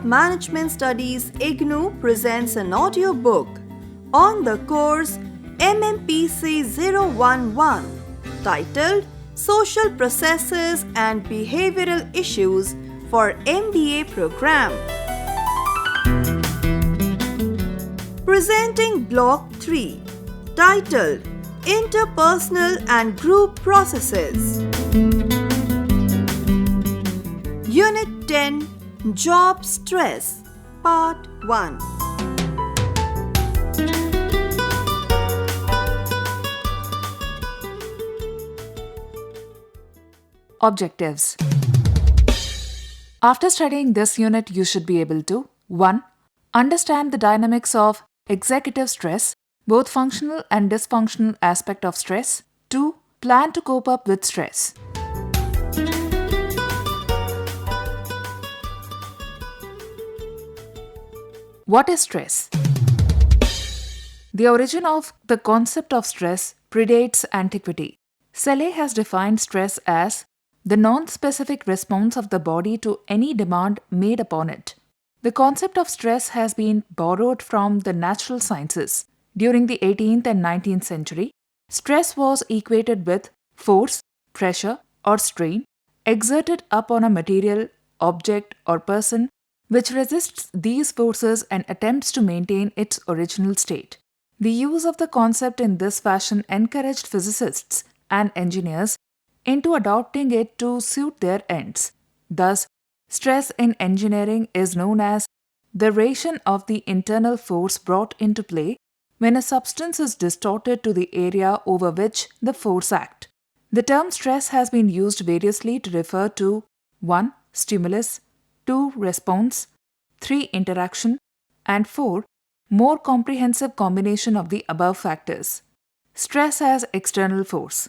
of Management Studies IGNOU presents an audiobook on the course Mmpc 011 titled Social Processes and Behavioral Issues for MBA Program. Presenting Block 3 titled Interpersonal and Group Processes. Unit 10 Job Stress Part 1. Objectives. After studying this unit, you should be able to 1. Understand the dynamics of executive stress, both functional and dysfunctional aspect of stress. 2. Plan to cope up with stress. What is stress? The origin of the concept of stress predates antiquity. Selle has defined stress as the non-specific response of the body to any demand made upon it. The concept of stress has been borrowed from the natural sciences. During the 18th and 19th century, stress was equated with force, pressure, or strain exerted upon a material, object, or person which resists these forces and attempts to maintain its original state. The use of the concept in this fashion encouraged physicists and engineers into adopting it to suit their ends. Thus, stress in engineering is known as the relation of the internal force brought into play when a substance is distorted to the area over which the force acts. The term stress has been used variously to refer to 1. Stimulus, 2. Response, 3. Interaction, and 4. More comprehensive combination of the above factors. Stress as external force.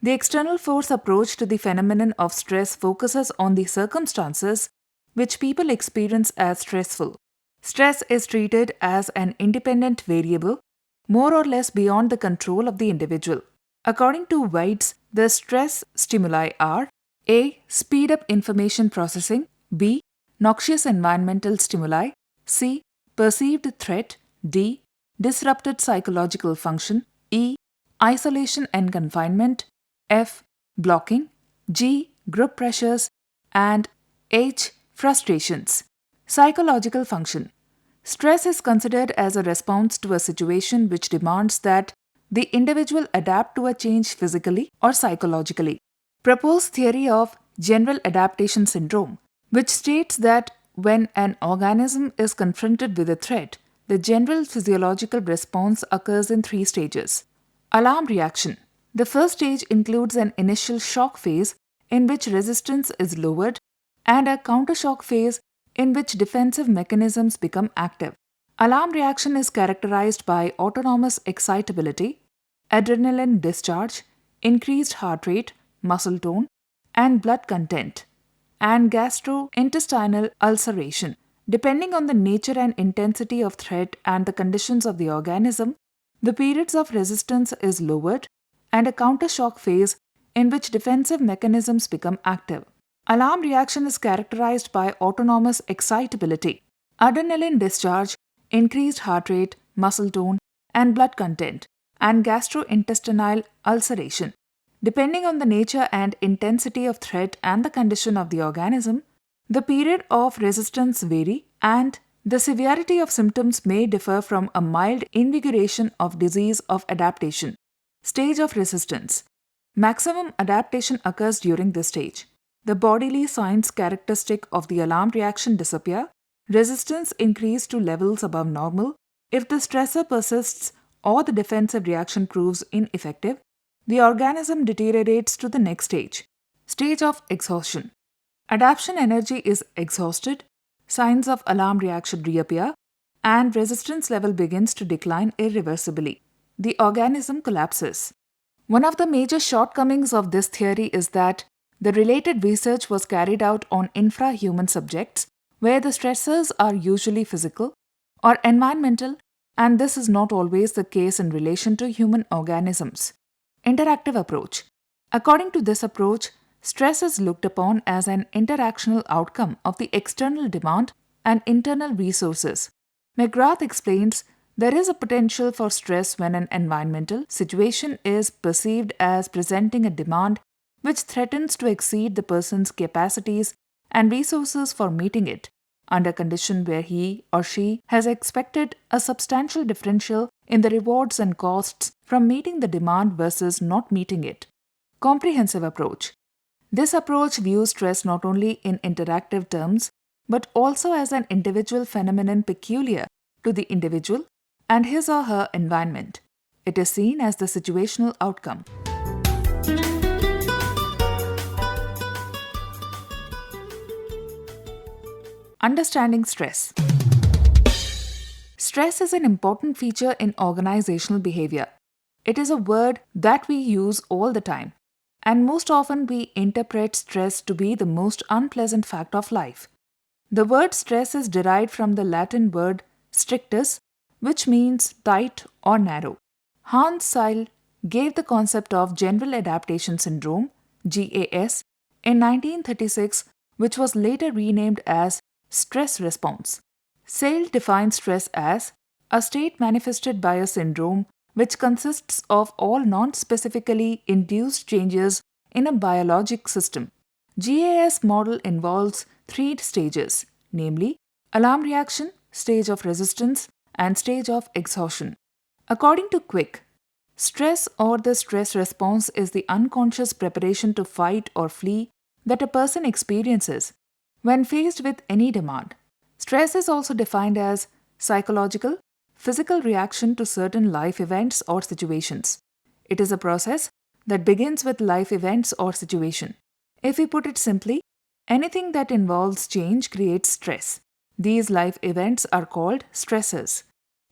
The external force approach to the phenomenon of stress focuses on the circumstances which people experience as stressful. Stress is treated as an independent variable, more or less beyond the control of the individual. According to Weitz, the stress stimuli are A. Speed up information processing, B. Noxious environmental stimuli, C. Perceived threat, D. Disrupted psychological function, E. Isolation and confinement, F. Blocking, G. Group pressures, and H. Frustrations. Psychological function. Stress is considered as a response to a situation which demands that the individual adapt to a change physically or psychologically. Proposed theory of general adaptation syndrome, which states that when an organism is confronted with a threat, the general physiological response occurs in 3 stages. Alarm reaction. The first stage includes an initial shock phase in which resistance is lowered and a countershock phase in which defensive mechanisms become active. Alarm reaction is characterized by autonomous excitability, adrenaline discharge, increased heart rate, muscle tone, and blood content, and gastrointestinal ulceration. Depending on the nature and intensity of threat and the conditions of the organism, the periods of resistance is lowered and a countershock phase in which defensive mechanisms become active. Alarm reaction is characterized by autonomous excitability, adrenaline discharge, increased heart rate, muscle tone, and blood content, and gastrointestinal ulceration. Depending on the nature and intensity of threat and the condition of the organism, the period of resistance vary and the severity of symptoms may differ from a mild invigoration of disease of adaptation. Stage of resistance. Maximum adaptation occurs during this stage. The bodily signs characteristic of the alarm reaction disappear. Resistance increases to levels above normal. If the stressor persists or the defensive reaction proves ineffective, the organism deteriorates to the next stage. Stage of exhaustion. Adaptation energy is exhausted, signs of alarm reaction reappear, and resistance level begins to decline irreversibly. The organism collapses. One of the major shortcomings of this theory is that the related research was carried out on infrahuman subjects, where the stressors are usually physical or environmental, and this is not always the case in relation to human organisms. Interactive approach. According to this approach, stress is looked upon as an interactional outcome of the external demand and internal resources. McGrath explains there is a potential for stress when an environmental situation is perceived as presenting a demand which threatens to exceed the person's capacities and resources for meeting it, under condition where he or she has expected a substantial differential in the rewards and costs from meeting the demand versus not meeting it. Comprehensive approach. This approach views stress not only in interactive terms but also as an individual phenomenon peculiar to the individual and his or her environment. It is seen as the situational outcome. Understanding stress. Stress is an important feature in organizational behavior. It is a word that we use all the time, and most often we interpret stress to be the most unpleasant fact of life. The word stress is derived from the Latin word strictus, which means tight or narrow. Hans Seil gave the concept of General Adaptation Syndrome, GAS, in 1936, which was later renamed as stress response. Seil defines stress as a state manifested by a syndrome which consists of all non-specifically induced changes in a biologic system. GAS model involves 3 stages, namely alarm reaction, stage of resistance, and stage of exhaustion. According to Quick, stress or the stress response is the unconscious preparation to fight or flee that a person experiences when faced with any demand. Stress is also defined as psychological, physical reaction to certain life events or situations. It is a process that begins with life events or situation. If we put it simply, anything that involves change creates stress. These life events are called stressors.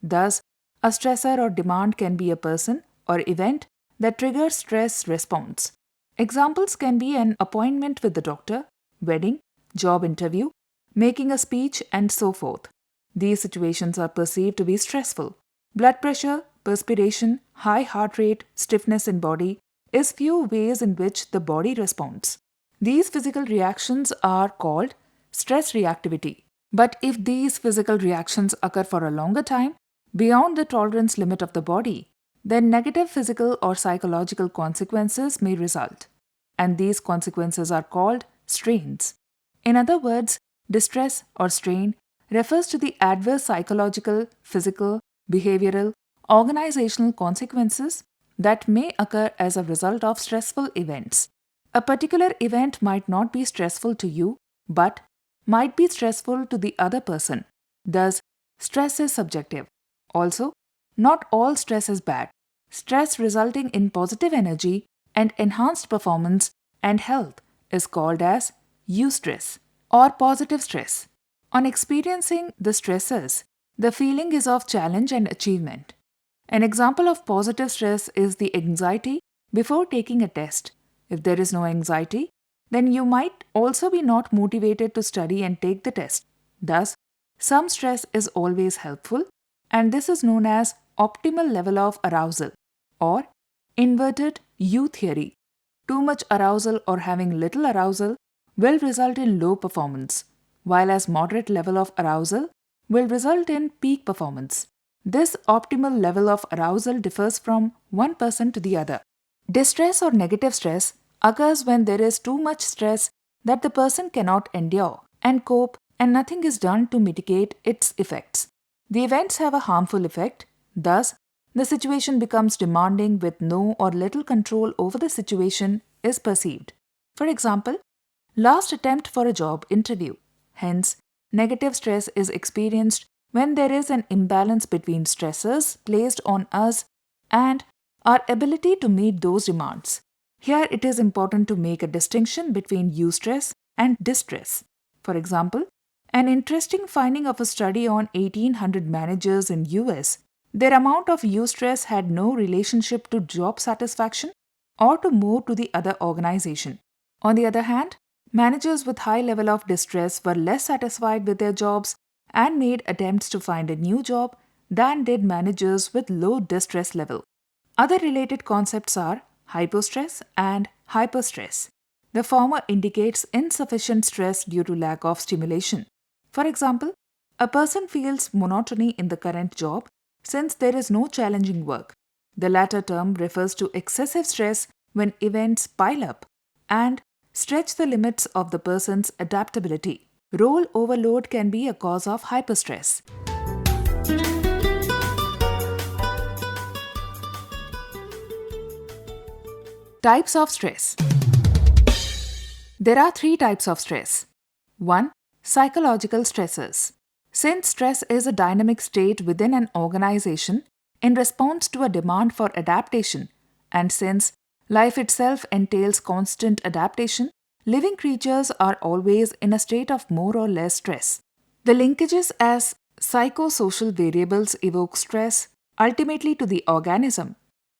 Thus, a stressor or demand can be a person or event that triggers stress response. Examples can be an appointment with the doctor, wedding, job interview, making a speech, and so forth. These situations are perceived to be stressful. Blood pressure, perspiration, high heart rate, stiffness in body is few ways in which the body responds. These physical reactions are called stress reactivity. But if these physical reactions occur for a longer time, beyond the tolerance limit of the body, then negative physical or psychological consequences may result. And these consequences are called strains. In other words, distress or strain refers to the adverse psychological, physical, behavioral, organizational consequences that may occur as a result of stressful events. A particular event might not be stressful to you, but might be stressful to the other person. Thus, stress is subjective. Also, not all stress is bad. Stress resulting in positive energy and enhanced performance and health is called as eustress or positive stress. On experiencing the stressors, the feeling is of challenge and achievement. An example of positive stress is the anxiety before taking a test. If there is no anxiety, then you might also be not motivated to study and take the test. Thus, some stress is always helpful, and this is known as optimal level of arousal or inverted U theory. Too much arousal or having little arousal will result in low performance, while as moderate level of arousal will result in peak performance. This optimal level of arousal differs from one person to the other. Distress or negative stress occurs when there is too much stress that the person cannot endure and cope, and nothing is done to mitigate its effects. The events have a harmful effect, thus, the situation becomes demanding with no or little control over the situation is perceived. For example, last attempt for a job interview. Hence, negative stress is experienced when there is an imbalance between stressors placed on us and our ability to meet those demands. Here it is important to make a distinction between eustress and distress. For example, an interesting finding of a study on 1800 managers in US, their amount of eustress had no relationship to job satisfaction or to move to the other organization. On the other hand, managers with high level of distress were less satisfied with their jobs and made attempts to find a new job than did managers with low distress level. Other related concepts are hypostress and hyperstress. The former indicates insufficient stress due to lack of stimulation. For example, A person feels monotony in the current job since there is no challenging work. The latter term refers to excessive stress when events pile up and stretch the limits of the person's adaptability. Role overload can be a cause of hyperstress. Types of stress. There are three types of stress. 1. Psychological stressors. Since stress is a dynamic state within an organization in response to a demand for adaptation, and since life itself entails constant adaptation, living creatures are always in a state of more or less stress. The linkages as psychosocial variables evoke stress ultimately to the organism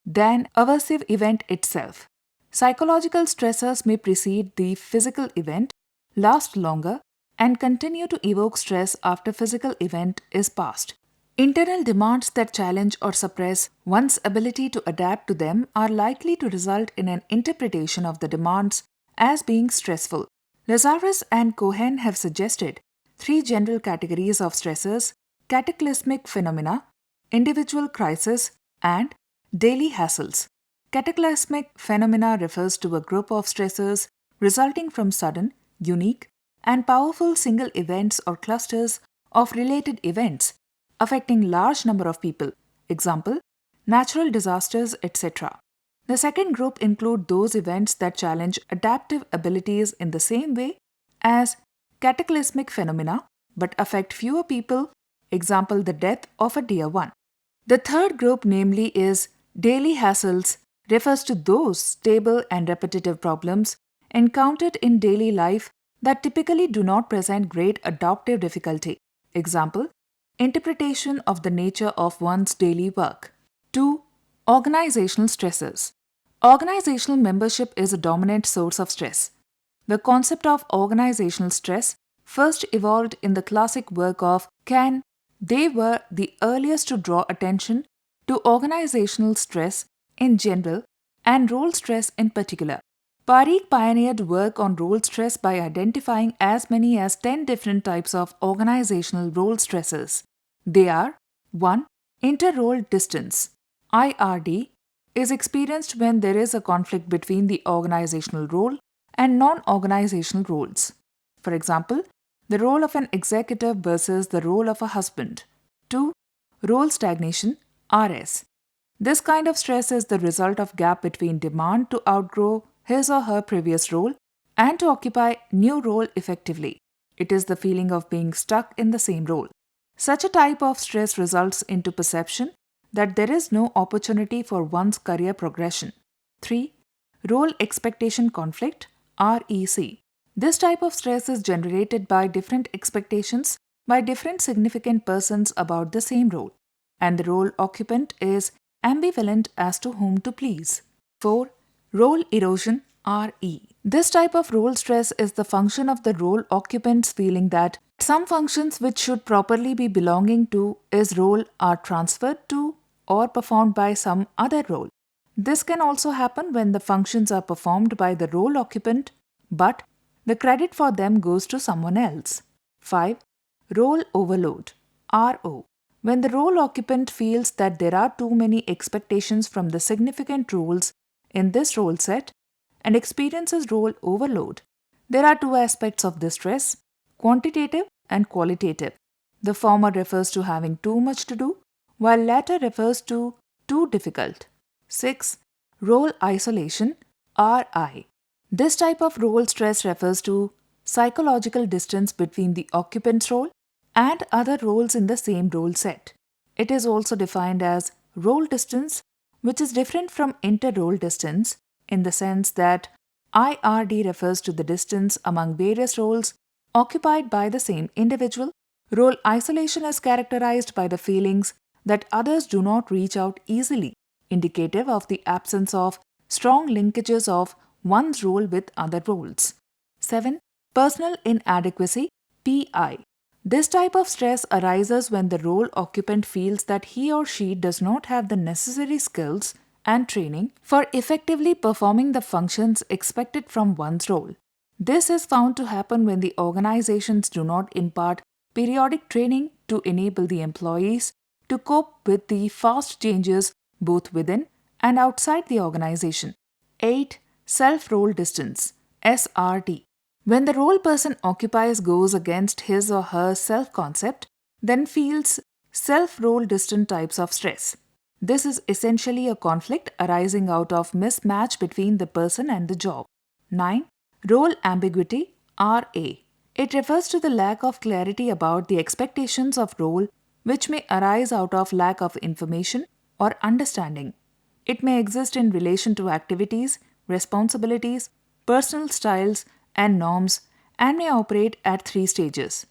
than aversive event itself. Psychological stressors may precede the physical event, last longer, and continue to evoke stress after physical event is past. Internal demands that challenge or suppress one's ability to adapt to them are likely to result in an interpretation of the demands as being stressful. Lazarus and Cohen have suggested three general categories of stressors: cataclysmic phenomena, individual crisis, and daily hassles. Cataclysmic phenomena refers to a group of stressors resulting from sudden, unique, and powerful single events or clusters of related events affecting large number of people. Example, natural disasters, etc. The second group include those events that challenge adaptive abilities in the same way as cataclysmic phenomena but affect fewer people. Example, the death of a dear one. The third group, namely, is daily hassles, refers to those stable and repetitive problems encountered in daily life that typically do not present great adaptive difficulty. Example, interpretation of the nature of one's daily work. 2. Organizational stresses. Organizational membership is a dominant source of stress. The concept of organizational stress first evolved in the classic work of Kahn. They were the earliest to draw attention to organizational stress in general and role stress in particular. Parikh pioneered work on role stress by identifying as many as 10 different types of organizational role stresses. They are: 1. Inter-role distance. IRD is experienced when there is a conflict between the organizational role and non-organizational roles. For example, the role of an executive versus the role of a husband. 2. Role stagnation. RS. This kind of stress is the result of gap between demand to outgrow his or her previous role and to occupy new role effectively. It is the feeling of being stuck in the same role. Such a type of stress results into perception that there is no opportunity for one's career progression. 3. Role expectation conflict, REC. This type of stress is generated by different expectations by different significant persons about the same role, and the role occupant is ambivalent as to whom to please. 4. Role erosion, RE. This type of role stress is the function of the role occupant's feeling that some functions which should properly be belonging to his role are transferred to or performed by some other role. This can also happen when the functions are performed by the role occupant, but the credit for them goes to someone else. 5. Role overload, RO. When the role occupant feels that there are too many expectations from the significant roles in this role set and experiences role overload. There are two aspects of this stress: quantitative and qualitative. The former refers to having too much to do, while latter refers to too difficult. 6. Role isolation, RI. This type of role stress refers to psychological distance between the occupant's role and other roles in the same role set. It is also defined as role distance, which is different from inter-role distance in the sense that IRD refers to the distance among various roles occupied by the same individual. Role isolation is characterized by the feelings that others do not reach out easily, indicative of the absence of strong linkages of one's role with other roles. 7. Personal inadequacy, PI. This type of stress arises when the role occupant feels that he or she does not have the necessary skills and training for effectively performing the functions expected from one's role. This is found to happen when the organizations do not impart periodic training to enable the employees to cope with the fast changes both within and outside the organization. 8. Self-role distance, SRD. When the role person occupies goes against his or her self-concept, then feels self-role distant types of stress. This is essentially a conflict arising out of mismatch between the person and the job. 9. Role ambiguity, RA. It refers to the lack of clarity about the expectations of role which may arise out of lack of information or understanding. It may exist in relation to activities, responsibilities, personal styles, and norms and may operate at 3 stages.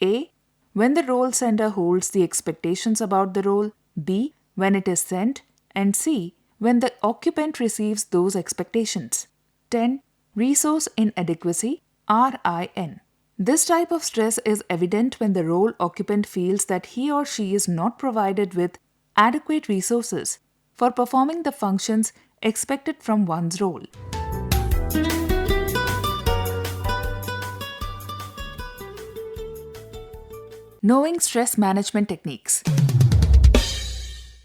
A. When the role sender holds the expectations about the role. B. When it is sent. And C. When the occupant receives those expectations. 10. Resource inadequacy, RIN. This type of stress is evident when the role occupant feels that he or she is not provided with adequate resources for performing the functions expected from one's role. Knowing stress management techniques.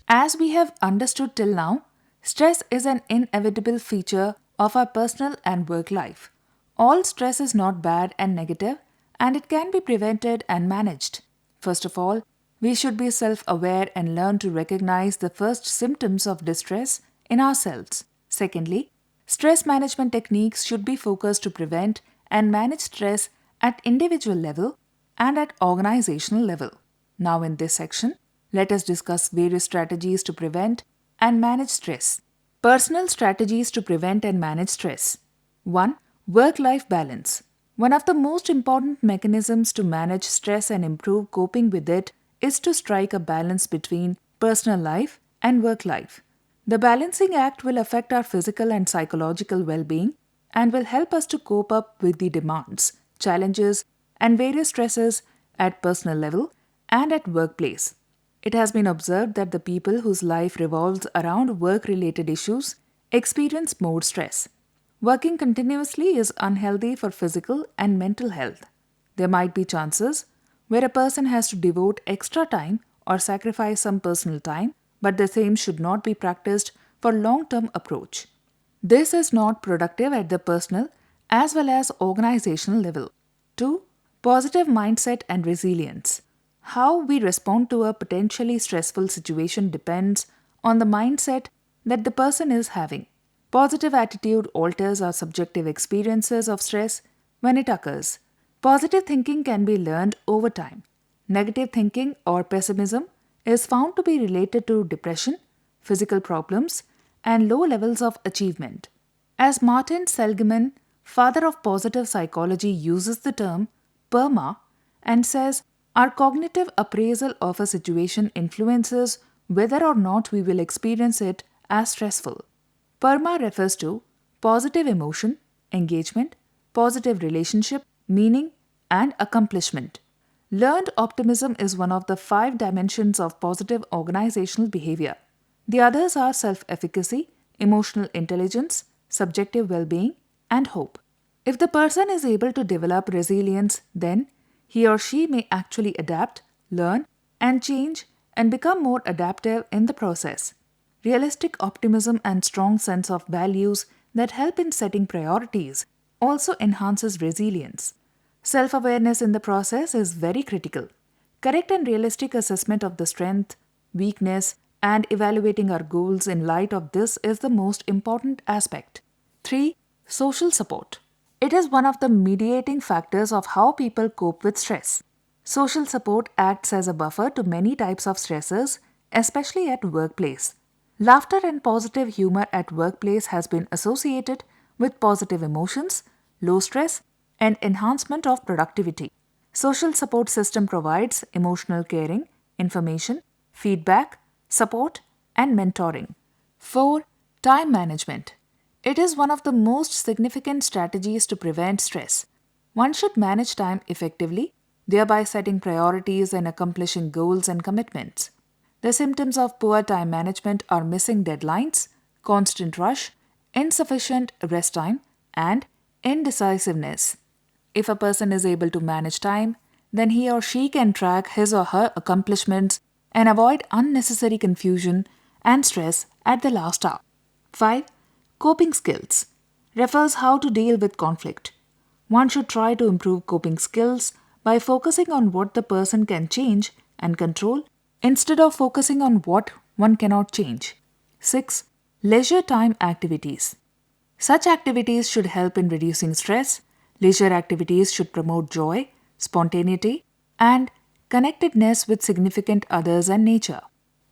As we have understood till now, stress is an inevitable feature of our personal and work life. All stress is not bad and negative, and it can be prevented and managed. First of all, we should be self-aware and learn to recognize the first symptoms of distress in ourselves. Secondly, stress management techniques should be focused to prevent and manage stress at individual level and at organizational level. Now in this section, let us discuss various strategies to prevent and manage stress. Personal strategies to prevent and manage stress. 1. Work-life balance. One of the most important mechanisms to manage stress and improve coping with it is to strike a balance between personal life and work life. The balancing act will affect our physical and psychological well-being and will help us to cope up with the demands, challenges, and various stresses at personal level and at workplace. It has been observed that the people whose life revolves around work-related issues experience more stress. Working continuously is unhealthy for physical and mental health. There might be chances where a person has to devote extra time or sacrifice some personal time, but the same should not be practiced for long-term approach. This is not productive at the personal as well as organizational level. 2. Positive mindset and resilience. How we respond to a potentially stressful situation depends on the mindset that the person is having. Positive attitude alters our subjective experiences of stress when it occurs. Positive thinking can be learned over time. Negative thinking or pessimism is found to be related to depression, physical problems, and low levels of achievement. As Martin Seligman, father of positive psychology, uses the term PERMA and says, our cognitive appraisal of a situation influences whether or not we will experience it as stressful. PERMA refers to positive emotion, engagement, positive relationship, meaning, and accomplishment. Learned optimism is one of the 5 dimensions of positive organizational behavior. The others are self-efficacy, emotional intelligence, subjective well-being, and hope. If the person is able to develop resilience, then he or she may actually adapt, learn, and change and become more adaptive in the process. Realistic optimism and strong sense of values that help in setting priorities also enhances resilience. Self-awareness in the process is very critical. Correct and realistic assessment of the strength, weakness, and evaluating our goals in light of this is the most important aspect. 3. Social support. It is one of the mediating factors of how people cope with stress. Social support acts as a buffer to many types of stressors, especially at workplace. Laughter and positive humor at workplace has been associated with positive emotions, low stress, and enhancement of productivity. Social support system provides emotional caring, information, feedback, support, and mentoring. 4. Time management. It is one of the most significant strategies to prevent stress. One should manage time effectively, thereby setting priorities and accomplishing goals and commitments. The symptoms of poor time management are missing deadlines, constant rush, insufficient rest time, and indecisiveness. If a person is able to manage time, then he or she can track his or her accomplishments and avoid unnecessary confusion and stress at the last hour. 5. Coping skills refers how to deal with conflict. One should try to improve coping skills by focusing on what the person can change and control instead of focusing on what one cannot change. 6. Leisure time activities. Such activities should help in reducing stress. Leisure activities should promote joy, spontaneity, and connectedness with significant others and nature.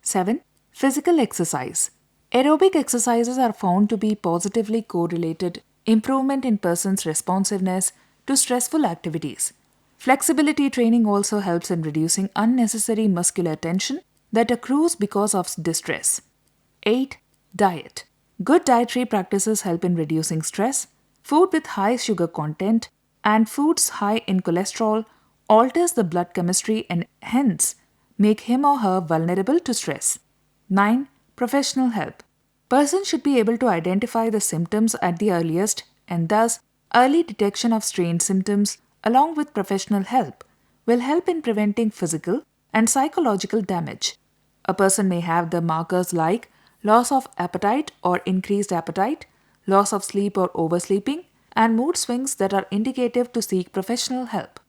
7. Physical exercise. Aerobic exercises are found to be positively correlated improvement in person's responsiveness to stressful activities. Flexibility training also helps in reducing unnecessary muscular tension that accrues because of distress. 8. Diet. Good dietary practices help in reducing stress. Food with high sugar content and foods high in cholesterol alters the blood chemistry and hence make him or her vulnerable to stress. 9. Professional help. Person should be able to identify the symptoms at the earliest and thus early detection of strained symptoms along with professional help will help in preventing physical and psychological damage. A person may have the markers like loss of appetite or increased appetite, loss of sleep or oversleeping, and mood swings that are indicative to seek professional help.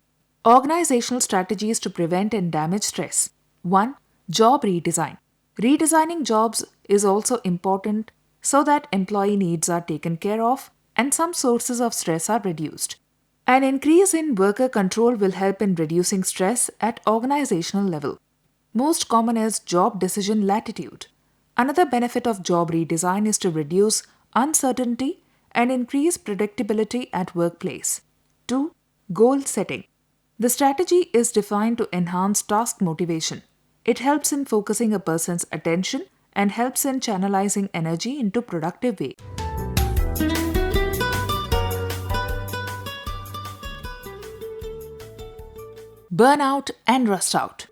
Organizational strategies to prevent and damage stress. 1. Job redesign. Redesigning jobs is also important so that employee needs are taken care of and some sources of stress are reduced. An increase in worker control will help in reducing stress at organizational level. Most common is job decision latitude. Another benefit of job redesign is to reduce uncertainty and increase predictability at workplace. 2. Goal setting. The strategy is defined to enhance task motivation. It helps in focusing a person's attention and helps in channelizing energy into productive way. Burnout and rust out.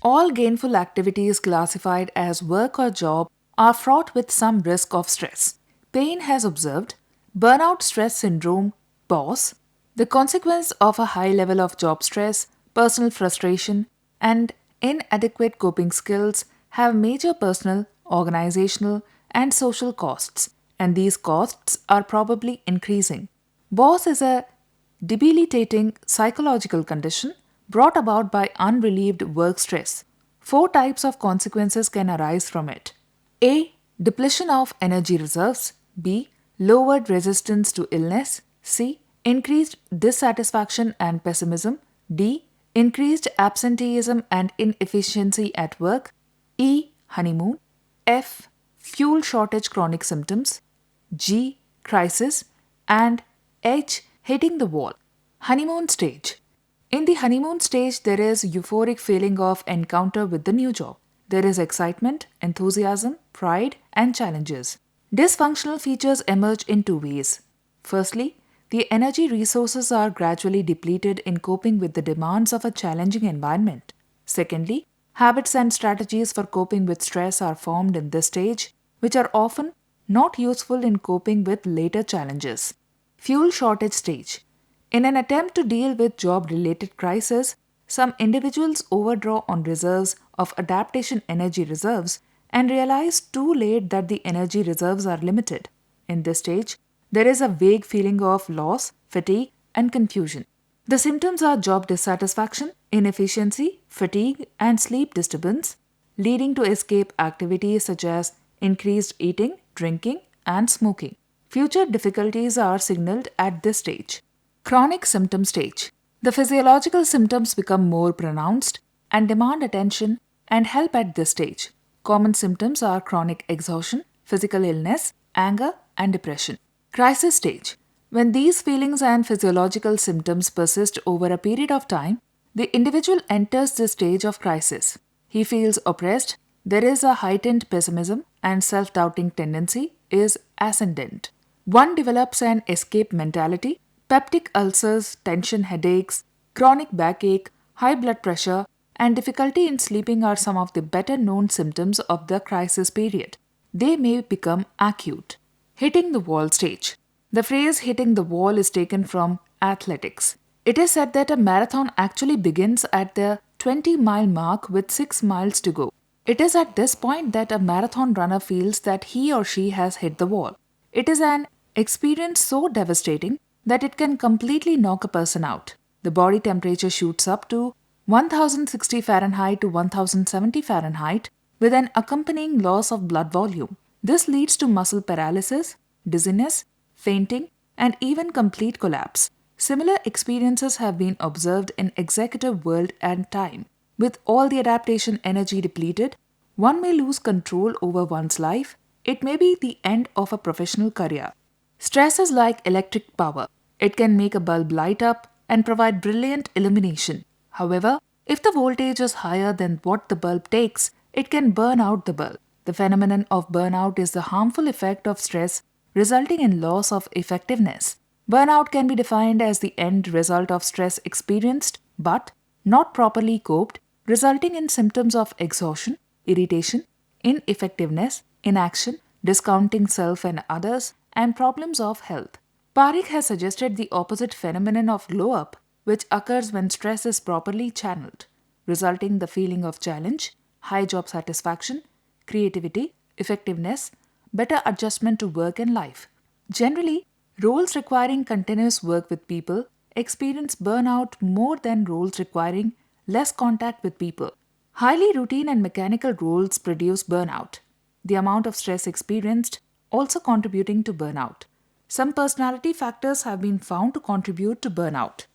All gainful activities classified as work or job are fraught with some risk of stress. Payne has observed burnout stress syndrome, BOSS, the consequence of a high level of job stress, personal frustration, and inadequate coping skills have major personal, organizational, and social costs, and these costs are probably increasing. BOSS is a debilitating psychological condition brought about by unrelieved work stress. 4 types of consequences can arise from it. A. Depletion of energy reserves. B. Lowered resistance to illness. C. Increased dissatisfaction and pessimism. D. Increased absenteeism and inefficiency at work. E. Honeymoon. F. Fuel shortage chronic symptoms. G. Crisis. And H. Hitting the wall. Honeymoon stage. In the honeymoon stage, there is euphoric feeling of encounter with the new job. There is excitement, enthusiasm, pride, and challenges. Dysfunctional features emerge in 2 ways. Firstly, the energy resources are gradually depleted in coping with the demands of a challenging environment. Secondly, habits and strategies for coping with stress are formed in this stage, which are often not useful in coping with later challenges. Fuel shortage stage. In an attempt to deal with job-related crisis, some individuals overdraw on reserves of adaptation energy reserves and realize too late that the energy reserves are limited. In this stage, there is a vague feeling of loss, fatigue, and confusion. The symptoms are job dissatisfaction, inefficiency, fatigue, and sleep disturbance, leading to escape activities such as increased eating, drinking, and smoking. Future difficulties are signaled at this stage. Chronic symptom stage. The physiological symptoms become more pronounced and demand attention and help at this stage. Common symptoms are chronic exhaustion, physical illness, anger, and depression. Crisis stage. When these feelings and physiological symptoms persist over a period of time, the individual enters the stage of crisis. He feels oppressed, there is a heightened pessimism, and self-doubting tendency is ascendant. One develops an escape mentality. Peptic ulcers, tension headaches, chronic backache, high blood pressure, and difficulty in sleeping are some of the better known symptoms of the crisis period. They may become acute. Hitting the wall stage. The phrase hitting the wall is taken from athletics. It is said that a marathon actually begins at the 20-mile mark with 6 miles to go. It is at this point that a marathon runner feels that he or she has hit the wall. It is an experience so devastating that it can completely knock a person out. The body temperature shoots up to 1060 Fahrenheit to 1070 Fahrenheit with an accompanying loss of blood volume. This leads to muscle paralysis, dizziness, fainting, and even complete collapse. Similar experiences have been observed in executive world and time. With all the adaptation energy depleted, one may lose control over one's life. It may be the end of a professional career. Stress is like electric power. It can make a bulb light up and provide brilliant illumination. However, if the voltage is higher than what the bulb takes, it can burn out the bulb. The phenomenon of burnout is the harmful effect of stress resulting in loss of effectiveness. Burnout can be defined as the end result of stress experienced but not properly coped, resulting in symptoms of exhaustion, irritation, ineffectiveness, inaction, discounting self and others, and problems of health. Parikh has suggested the opposite phenomenon of glow-up, which occurs when stress is properly channeled, resulting the feeling of challenge, high job satisfaction, creativity, effectiveness, better adjustment to work and life. Generally, roles requiring continuous work with people experience burnout more than roles requiring less contact with people. Highly routine and mechanical roles produce burnout. The amount of stress experienced also contributing to burnout. Some personality factors have been found to contribute to burnout.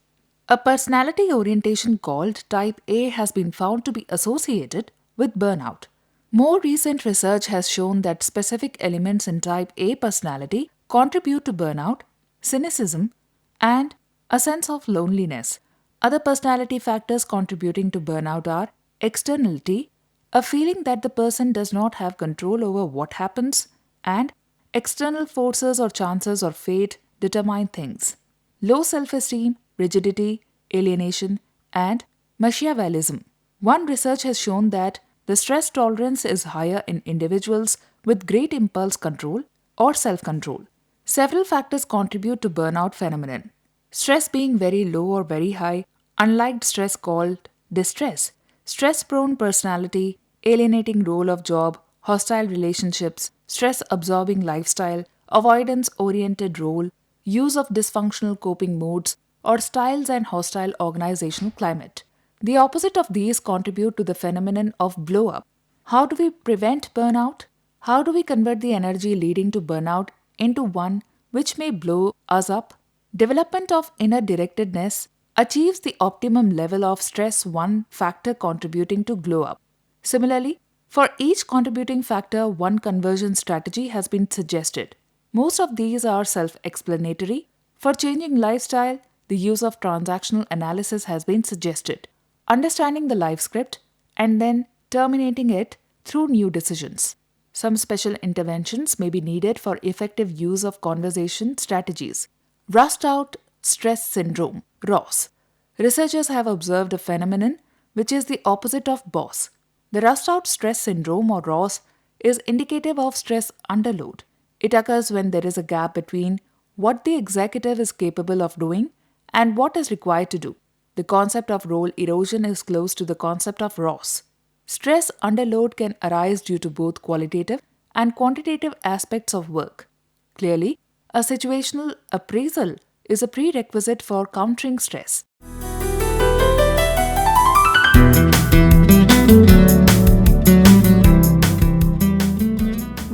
A personality orientation called Type A has been found to be associated with burnout. More recent research has shown that specific elements in Type A personality contribute to burnout, cynicism, and a sense of loneliness. Other personality factors contributing to burnout are externality, a feeling that the person does not have control over what happens, and external forces or chances or fate determine things. Low self-esteem, rigidity, alienation, and Machiavellism. One research has shown that the stress tolerance is higher in individuals with great impulse control or self-control. Several factors contribute to burnout phenomenon. Stress being very low or very high, unlike stress called distress. Stress-prone personality, alienating role of job, hostile relationships, stress-absorbing lifestyle, avoidance-oriented role, use of dysfunctional coping modes, or styles and hostile organizational climate. The opposite of these contribute to the phenomenon of blow-up. How do we prevent burnout? How do we convert the energy leading to burnout into one which may blow us up? Development of inner directedness achieves the optimum level of stress, one factor contributing to glow up. Similarly, for each contributing factor, one conversion strategy has been suggested. Most of these are self-explanatory. For changing lifestyle, the use of transactional analysis has been suggested. Understanding the life script and then terminating it through new decisions. Some special interventions may be needed for effective use of conversation strategies. Rust out stress syndrome, ROS. Researchers have observed a phenomenon which is the opposite of BOSS. The rust out stress syndrome or ROS is indicative of stress underload. It occurs when there is a gap between what the executive is capable of doing and what is required to do. The concept of role erosion is close to the concept of ROS. Stress underload can arise due to both qualitative and quantitative aspects of work. Clearly, a situational appraisal is a prerequisite for countering stress.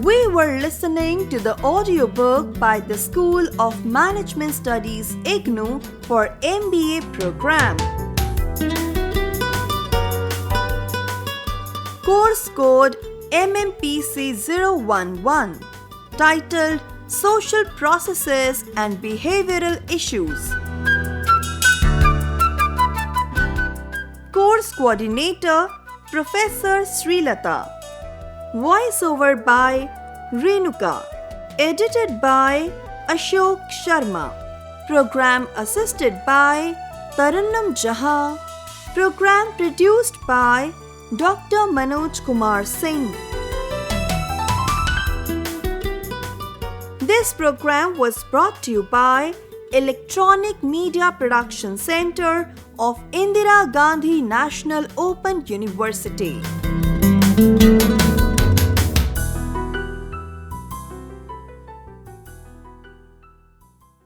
We were listening to the audiobook by the School of Management Studies IGNOU for MBA program. Course code Mmpc 011, titled Social Processes and Behavioral Issues. Course Coordinator Professor Srilata. Voiceover by Renuka. Edited by Ashok Sharma. Program assisted by Tarannum Jaha. Program produced by Dr. Manoj Kumar Singh. This program was brought to you by Electronic Media Production Center of Indira Gandhi National Open University.